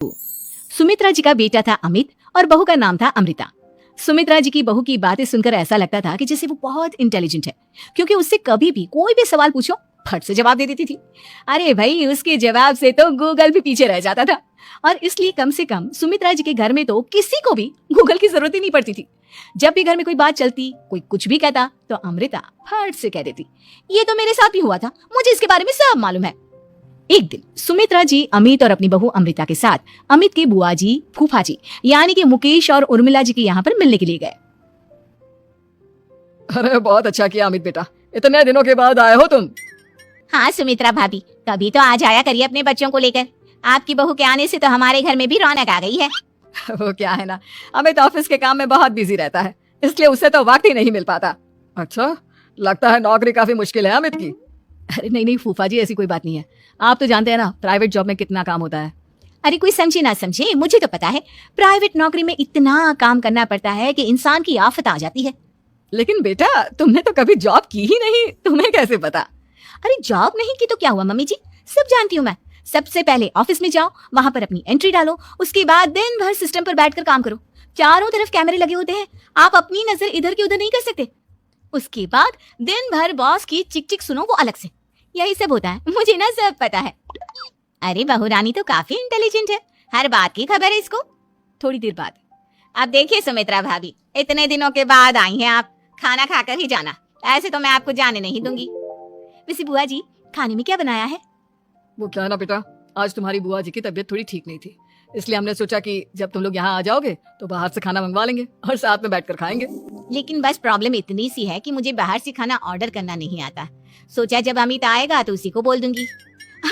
सुमित्रा जी का बेटा था अमित और बहू का नाम था अमृता। सुमित्रा जी की बहू की बातें सुनकर ऐसा लगता था कि जैसे वो बहुत इंटेलिजेंट है, क्योंकि उससे कभी भी कोई भी सवाल पूछो फट से जवाब दे देती थी। अरे भाई, उसके जवाब से तो गूगल भी पीछे रह जाता था। और इसलिए कम से कम सुमित्रा जी के घर में तो किसी को भी गूगल की जरूरत ही नहीं पड़ती थी। जब भी घर में कोई बात चलती, कोई कुछ भी कहता, तो अमृता फट से कह देती, ये तो मेरे साथ भी हुआ था, मुझे इसके बारे में सब मालूम है। एक दिन सुमित्रा जी अमित और अपनी बहू अमृता के साथ अमित के बुआ जी, फूफा जी यानी कि मुकेश और उर्मिला जी के यहाँ पर मिलने के लिए गए। अरे बहुत अच्छा किया अमित बेटा, इतने दिनों के बाद आए हो तुम। हाँ सुमित्रा भाभी, कभी तो आ जाया करिए अपने बच्चों को लेकर। आपकी बहू के आने से तो हमारे घर में भी रौनक आ गई है। वो क्या है ना, अमित ऑफिस के काम में बहुत बिजी रहता है, इसलिए उसे तो वक्त ही नहीं मिल पाता। अच्छा, लगता है नौकरी काफी मुश्किल है अमित की। अरे नहीं फूफा जी, ऐसी कोई बात नहीं है। आप तो जानते हैं ना प्राइवेट जॉब में कितना काम होता है। अरे कोई समझे ना समझे, मुझे तो पता है प्राइवेट नौकरी में इतना काम करना पड़ता है कि इंसान की आफत आ जाती है। लेकिन बेटा, तुमने तो कभी जॉब की ही नहीं, तुम्हें कैसे पता? अरे जॉब नहीं की तो क्या हुआ मम्मी जी, सब जानती हूँ मैं। सबसे पहले ऑफिस में जाओ, वहां पर अपनी एंट्री डालो, उसके बाद दिन भर सिस्टम पर बैठकर काम करो। चारों तरफ कैमरे लगे होते हैं, आप अपनी नजर इधर की उधर नहीं कर सकते। उसके बाद दिन भर बॉस की चिक चिक सुनो, वो अलग से। यही सब होता है, मुझे ना सब पता है। अरे बहू रानी तो काफी इंटेलिजेंट है, हर बात की खबर है इसको। थोड़ी देर बाद, अब देखिए सुमित्रा भाभी, इतने दिनों के बाद आई हैं आप, खाना खाकर ही जाना, ऐसे तो मैं आपको जाने नहीं दूंगी। वैसे बुआ जी, खाने में क्या बनाया है? वो क्या है ना बेटा, आज तुम्हारी बुआ जी की तबीयत थोड़ी ठीक नहीं थी, इसलिए हमने सोचा कि जब तुम लोग यहाँ आ जाओगे तो बाहर से खाना मंगवा लेंगे और साथ में बैठकर खाएंगे। लेकिन बस प्रॉब्लम इतनी सी है कि मुझे बाहर से खाना ऑर्डर करना नहीं आता। सोचा जब अमित आएगा तो उसी को बोल दूंगी।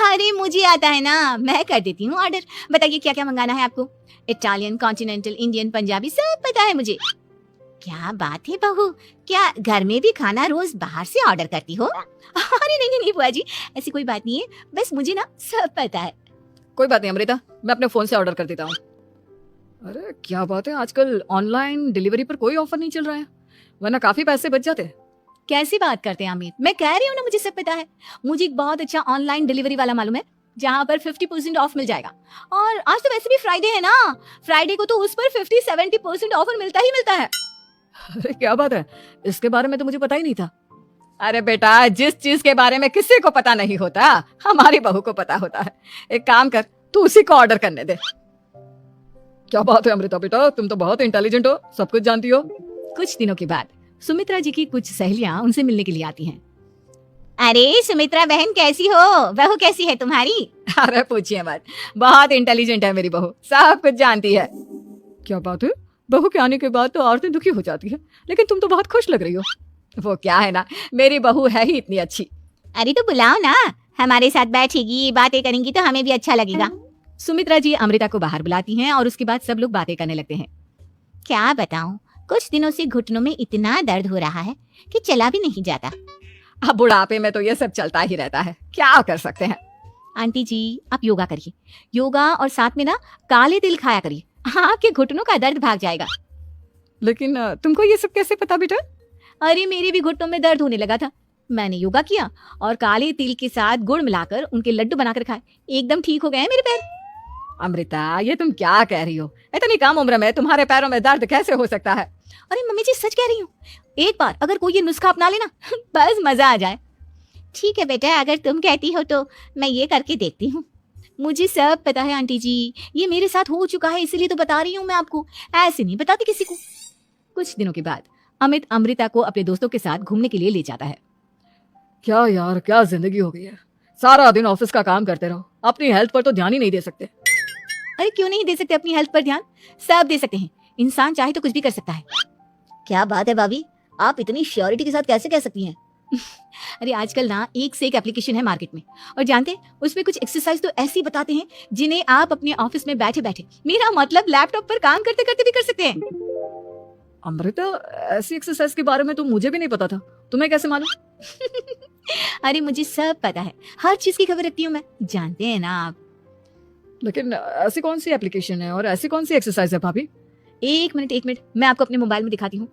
अरे मुझे आता है ना, मैं कर देती हूँ ऑर्डर। बताइए क्या क्या मंगाना है आपको? इटालियन, कॉन्टिनेंटल, इंडियन, पंजाबी, सब पता है मुझे। क्या बात है बहू, क्या घर में भी खाना रोज बाहर से ऑर्डर करती हो? अरे नहीं बुआ जी, ऐसी कोई बात नहीं है, बस मुझे ना सब पता है। कोई बात नहीं अमृता, मैं अपने फोन से ऑर्डर कर देता हूँ। अरे क्या बात है, आजकल ऑनलाइन डिलीवरी पर कोई ऑफर नहीं चल रहा है, वरना काफी पैसे बच जाते। कैसी बात करते हैं अमित, मैं कह रही हूँ ना मुझे सब पता है। मुझे एक बहुत अच्छा ऑनलाइन डिलीवरी वाला मालूम है, जहाँ पर 50% ऑफ मिल जाएगा। और आज तो वैसे भी फ्राइडे है ना, फ्राइडे को तो उस पर 50-70% ऑफर मिलता ही मिलता है। अरे क्या बात है, इसके बारे में तो मुझे पता ही नहीं था। अरे बेटा, जिस चीज के बारे में किसी को पता नहीं होता, हमारी बहू को पता होता है। एक काम कर, तू उसी को ऑर्डर करने दे। क्या बात है अमृता बेटा, तुम तो बहुत इंटेलिजेंट हो, सब कुछ जानती हो। कुछ दिनों के बाद सुमित्रा जी की कुछ सहेलियां उनसे मिलने के लिए आती हैं। अरे सुमित्रा बहन कैसी हो, बहू कैसी है तुम्हारी? अरे पूछिए मत, बहुत इंटेलिजेंट है मेरी बहू, सब कुछ जानती है। क्या बात है, बहू के आने के बाद तो औरतें दुखी हो जाती है, लेकिन तुम तो बहुत खुश लग रही हो। वो क्या है ना, मेरी बहू है ही इतनी अच्छी। अरे तो बुलाओ ना, हमारे साथ बैठेगी, बातें करेंगी तो हमें भी अच्छा लगेगा। सुमित्रा जी अमृता को बाहर बुलाती हैं और उसके बाद सब लोग बातें करने लगते हैं। क्या बताऊं, कुछ दिनों से घुटनों में इतना दर्द हो रहा है कि चला भी नहीं जाता। अब बुढ़ापे में तो ये सब चलता ही रहता है, क्या कर सकते हैं। आंटी जी, आप योगा करिए, योगा और साथ में ना काले तिल खाया करिए, आपके घुटनों का दर्द भाग जाएगा। लेकिन तुमको ये सब कैसे पता बेटा? अरे मेरे भी घुटनों में दर्द होने लगा था, मैंने योगा किया और काले तिल के साथ गुड़ मिलाकर उनके लड्डू बनाकर खाए, एकदम ठीक हो गए हैं मेरे पैर। अमृता, ये तुम क्या कह रही हो? इतनी कम उम्र में तुम्हारे पैरों में दर्द कैसे हो सकता है? अरे मम्मी जी सच कह रही हूँ, एक बार अगर कोई ये नुस्खा अपना लेना बस मजा आ जाए। ठीक है बेटा, अगर तुम कहती हो तो मैं ये करके देखती हूँ। मुझे सब पता है आंटी जी, ये मेरे साथ हो चुका है, इसलिए तो बता रही हूँ मैं आपको, ऐसे नहीं बताती किसी को। कुछ दिनों के बाद अमित अमृता को अपने दोस्तों के साथ घूमने के लिए ले जाता है। क्या यार, क्या जिंदगी हो गई है, सारा दिन ऑफिस का काम करते रहो, अपनी हेल्थ पर तो ध्यान ही नहीं दे सकते। अरे क्यों नहीं दे सकते अपनी हेल्थ पर ध्यान, सब दे सकते हैं, इंसान चाहे तो कुछ भी कर सकता है। क्या बात है भाभी, आप इतनी श्योरिटी के साथ कैसे कह सकती हैं? अरे आजकल ना एक से एक एप्लीकेशन है मार्केट में, और जानते हैं उसमें कुछ एक्सरसाइज तो ऐसी बताते हैं जिन्हें आप अपने ऑफिस में बैठे बैठे, मेरा मतलब लैपटॉप पर काम करते करते भी कर सकते हैं। अमृता, ऐसी एक्सरसाइज के बारे में तो मुझे भी नहीं पता था, तुम्हें कैसे मालूम? अरे मुझे सब पता है, हर चीज की खबर रखती हूँ मैं, जानते हैं ना आप। लेकिन ऐसी कौन सी एप्लीकेशन है और ऐसी कौन सी एक्सरसाइज है भाभी? एक मिनट, मैं आपको अपने मोबाइल में दिखाती हूँ।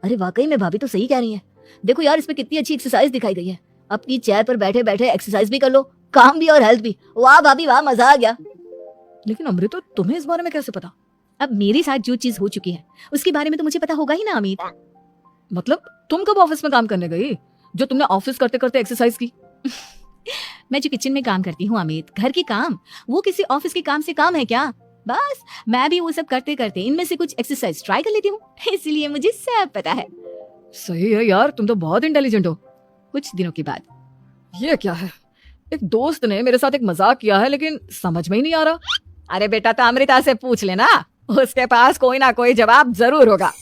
अरे वाकई में भाभी तो सही कह रही है, देखो यार इसमें कितनी अच्छी एक्सरसाइज दिखाई गई है। अपनी चेयर पर बैठे बैठे एक्सरसाइज भी कर लो, काम भी और हेल्थ भी। वाह भाभी वाह, मजा आ गया। लेकिन अमृता तुम्हें इस बारे में कैसे पता? अब मेरे साथ जो चीज हो चुकी है उसके बारे में तो मुझे पता होगा ही ना अमित। मतलब तुम कब ऑफिस में काम करने गई जो तुमने ऑफिस करते करते एक्सरसाइज की? मैं जो किचन में काम करती हूँ अमित, घर के काम, वो किसी ऑफिस के काम से काम है क्या? बस मैं भी वो सब करते करते इनमें से कुछ एक्सरसाइज ट्राई कर लेती हूँ, इसलिए मुझे सब पता है। सही है यार, तुम तो बहुत इंटेलिजेंट हो। कुछ दिनों के बाद ये क्या है? एक दोस्त ने मेरे साथ एक मजाक किया है लेकिन समझ में ही नहीं आ रहा। अरे बेटा तो अमृता से पूछ लेना, उसके पास कोई ना कोई जवाब जरूर होगा।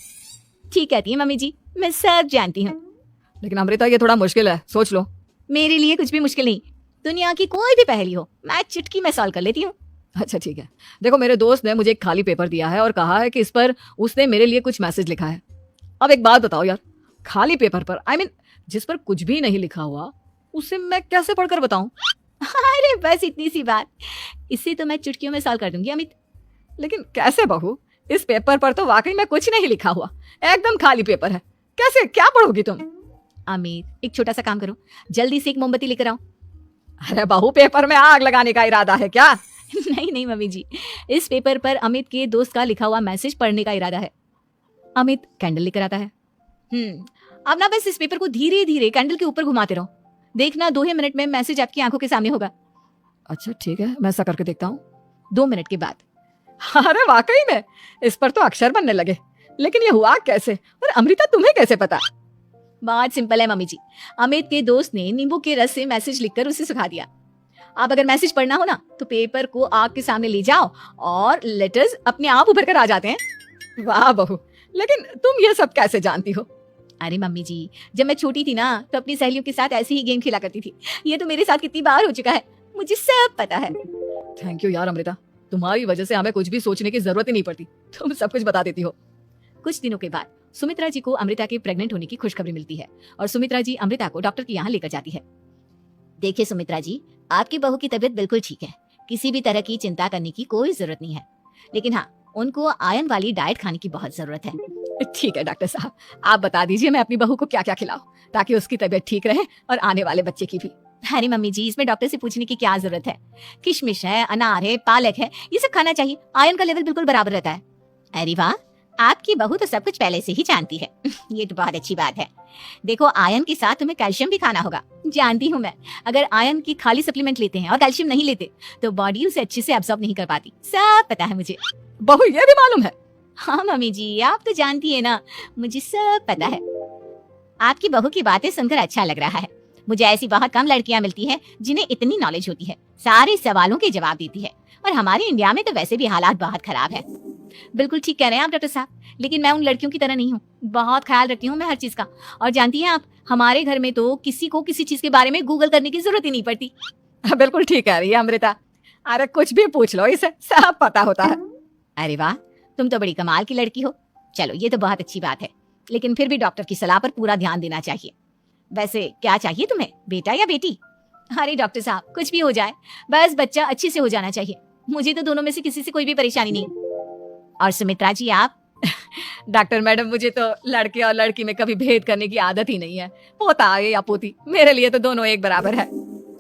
ठीक कहती है मम्मी जी, मैं सब जानती हूँ। लेकिन अमृता ये थोड़ा मुश्किल है, सोच लो। मेरे लिए कुछ भी मुश्किल नहीं, दुनिया की कोई भी पहेली हो मैं चुटकी में सॉल्व कर लेती हूँ। अच्छा ठीक है, देखो मेरे दोस्त ने मुझे एक खाली पेपर दिया है और कहा है कि इस पर उसने मेरे लिए कुछ मैसेज लिखा है। अब एक बात बताओ यार, खाली पेपर पर जिस पर कुछ भी नहीं लिखा हुआ उसे मैं कैसे पढ़कर बताऊं? अरे बस इतनी सी बात, इसे तो मैं चुटकियों में सॉल्व कर दूंगी अमित। लेकिन कैसे बहू, इस पेपर पर तो वाकई में कुछ नहीं लिखा हुआ, एकदम खाली पेपर है, कैसे क्या पढ़ोगी तुम? अमित एक छोटा सा काम करो, जल्दी से एक मोमबत्ती लेकर आओ। अरे बहू, पेपर में आग लगाने का इरादा है क्या? नहीं नहीं मम्मी जी, इस पेपर पर अमित के दोस्त का लिखा हुआ मैसेज पढ़ने का इरादा है। अमित कैंडल लेकर आता है। अब ना बस इस पेपर को धीरे धीरे कैंडल के ऊपर घुमाते रहो, देखना 2 ही मिनट में मैसेज आपकी आंखों के सामने होगा। अच्छा ठीक है, मैं ऐसा करके देखता हूँ। 2 मिनट के बाद। अरे वाकई में इस पर तो अक्षर बनने लगे, लेकिन ये हुआ कैसे? और अमृता तुम्हें कैसे पता? बहुत सिंपल है मम्मी जी, अमित के दोस्त ने नींबू के रस से मैसेज लिखकर उसे सुखा दिया। अब अगर मैसेज पढ़ना हो ना तो पेपर को आग के सामने ले जाओ और लेटर्स अपने आप उभर कर आ जाते हैं। वाह बहू, लेकिन तुम ये सब कैसे जानती हो? अरे मम्मी जी, जब मैं छोटी थी ना तो अपनी सहेलियों के साथ ऐसे ही गेम खेला करती थी। ये तो मेरे साथ कितनी बार हो चुका है, मुझे सब पता है। थैंक यू यार अमृता, तुम्हारी वजह से हमें कुछ भी सोचने की जरूरत ही नहीं पड़ती, तुम सब कुछ बता देती हो। कुछ दिनों के बाद सुमित्रा जी को अमृता के प्रेग्नेंट होने की खुशखबरी मिलती है और सुमित्रा जी अमृता को डॉक्टर के यहाँ लेकर जाती है। देखिए सुमित्रा जी, आपकी बहू की तबीयत बिल्कुल ठीक है, किसी भी तरह की चिंता करने की कोई जरूरत नहीं है, लेकिन हाँ उनको आयरन वाली डाइट खाने की बहुत जरूरत है। ठीक है डॉक्टर साहब, आप बता दीजिए मैं अपनी बहू को क्या क्या खिलाऊं ताकि उसकी तबीयत ठीक रहे और आने वाले बच्चे की भी। अरे मम्मी जी, इसमें डॉक्टर से पूछने की क्या जरूरत है, किशमिश है, अनार है, पालक है, ये सब खाना चाहिए, आयरन का लेवल बिल्कुल बराबर रहता है। अरे वाह, आपकी बहू तो सब कुछ पहले से ही जानती है। ये तो बहुत अच्छी बात है। देखो आयरन के साथ तुम्हें कैल्शियम भी खाना होगा। जानती हूँ मैं, अगर आयरन की खाली सप्लीमेंट लेते हैं और कैल्शियम नहीं लेते तो बॉडी उसे अच्छे से एब्जॉर्ब नहीं कर पाती, सब पता है मुझे। बहू ये भी मालूम है? हाँ मम्मी जी, आप तो जानती है ना, मुझे सब पता है। आपकी बहू की बातें सुनकर अच्छा लग रहा है। मुझे ऐसी बहुत कम लड़कियां मिलती है जिन्हें इतनी नॉलेज होती है, सारे सवालों के जवाब देती है, और हमारे इंडिया में तो वैसे भी हालात बहुत खराब है। बिल्कुल ठीक कह रहे हैं आप डॉक्टर साहब, लेकिन मैं उन लड़कियों की तरह नहीं हूँ, बहुत ख्याल रखती हूँ मैं हर चीज का। और जानती हैं आप, हमारे घर में तो किसी को किसी चीज के बारे में गूगल करने की जरूरत ही नहीं पड़ती। बिल्कुल ठीक कह रही है अमृता, अरे कुछ भी पूछ लो, इसे सब पता होता है। अरे वाह, तुम तो बड़ी कमाल की लड़की हो। चलो ये तो बहुत अच्छी बात है, लेकिन फिर भी डॉक्टर की सलाह पर पूरा ध्यान देना चाहिए। वैसे क्या चाहिए तुम्हें, बेटा या बेटी? अरे डॉक्टर साहब, कुछ भी हो जाए, बस बच्चा अच्छे से हो जाना चाहिए। मुझे तो दोनों में से किसी से कोई भी परेशानी नहीं। और सुमित्रा जी आप? डॉक्टर मैडम, मुझे तो लड़के और लड़की में कभी भेद करने की आदत ही नहीं है, पोता आए या पोती, मेरे लिए तो दोनों एक बराबर है।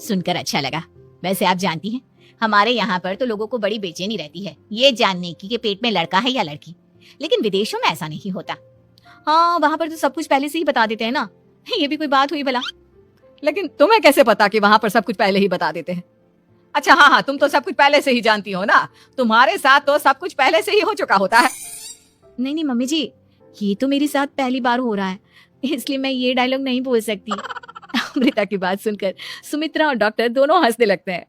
सुनकर अच्छा लगा। वैसे आप जानती हैं, हमारे यहाँ पर तो लोगों को बड़ी बेचैनी रहती है ये जानने की कि पेट में लड़का है या लड़की, लेकिन विदेशों में ऐसा नहीं होता। हाँ, वहाँ पर तो सब कुछ पहले से ही बता देते हैं ना, ये भी कोई बात हुई भला? लेकिन तुम्हें कैसे पता कि वहाँ पर सब कुछ पहले ही बता देते हैं? अच्छा हाँ, तुम तो सब कुछ पहले से ही जानती हो ना, तुम्हारे साथ तो सब कुछ पहले से ही हो चुका होता है। नहीं मम्मी जी, ये तो मेरे साथ पहली बार हो रहा है, इसलिए मैं ये डायलॉग नहीं बोल सकती। अमृता की बात सुनकर सुमित्रा और डॉक्टर दोनों हंसने लगते हैं।